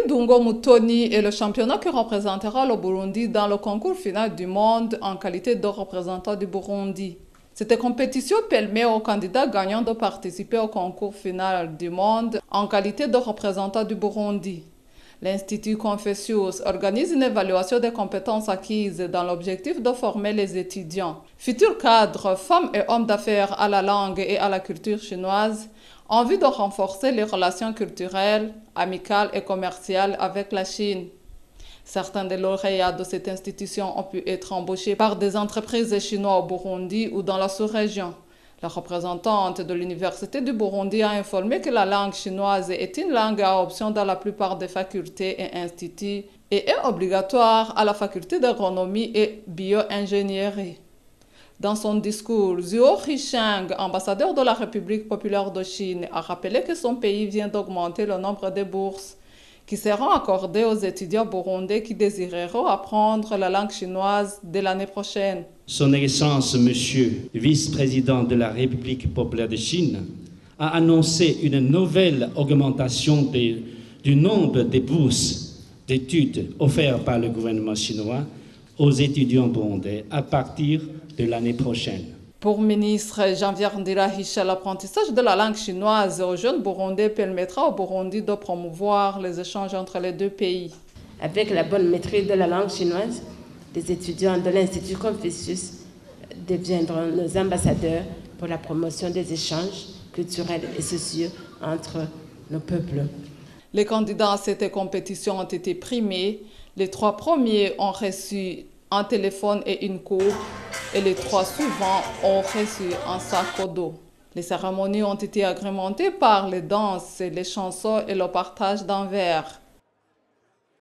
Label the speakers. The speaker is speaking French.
Speaker 1: Dungo Mutoni est le championnat qui représentera le Burundi dans le concours final du monde en qualité de représentant du Burundi. Cette compétition permet aux candidats gagnants de participer au concours final du monde en qualité de représentant du Burundi. L'Institut Confucius organise une évaluation des compétences acquises dans l'objectif de former les étudiants, futurs cadres, femmes et hommes d'affaires à la langue et à la culture chinoise, en vue de renforcer les relations culturelles, amicales et commerciales avec la Chine. Certains des lauréats de cette institution ont pu être embauchés par des entreprises chinoises au Burundi ou dans la sous-région. La représentante de l'Université du Burundi a informé que la langue chinoise est une langue à option dans la plupart des facultés et instituts et est obligatoire à la faculté d'agronomie et bio-ingénierie. Dans son discours, Zhuo Hisheng, ambassadeur de la République populaire de Chine, a rappelé que son pays vient d'augmenter le nombre de bourses qui seront accordées aux étudiants burundais qui désireront apprendre la langue chinoise dès l'année prochaine.
Speaker 2: Son Excellence, Monsieur le vice-président de la République populaire de Chine, a annoncé une nouvelle augmentation du nombre de bourses d'études offertes par le gouvernement chinois aux étudiants burundais à partir de l'année prochaine.
Speaker 1: Pour le ministre Janvier Ndirahisha, l'apprentissage de la langue chinoise aux jeunes burundais permettra au Burundi de promouvoir les échanges entre les deux pays.
Speaker 3: Avec la bonne maîtrise de la langue chinoise, les étudiants de l'Institut Confucius deviendront nos ambassadeurs pour la promotion des échanges culturels et sociaux entre nos peuples.
Speaker 1: Les candidats à cette compétition ont été primés. Les 3 premiers ont reçu un téléphone et une coupe, et les 3 suivants ont reçu un sac d'eau. Les cérémonies ont été agrémentées par les danses, les chansons et le partage d'un verre.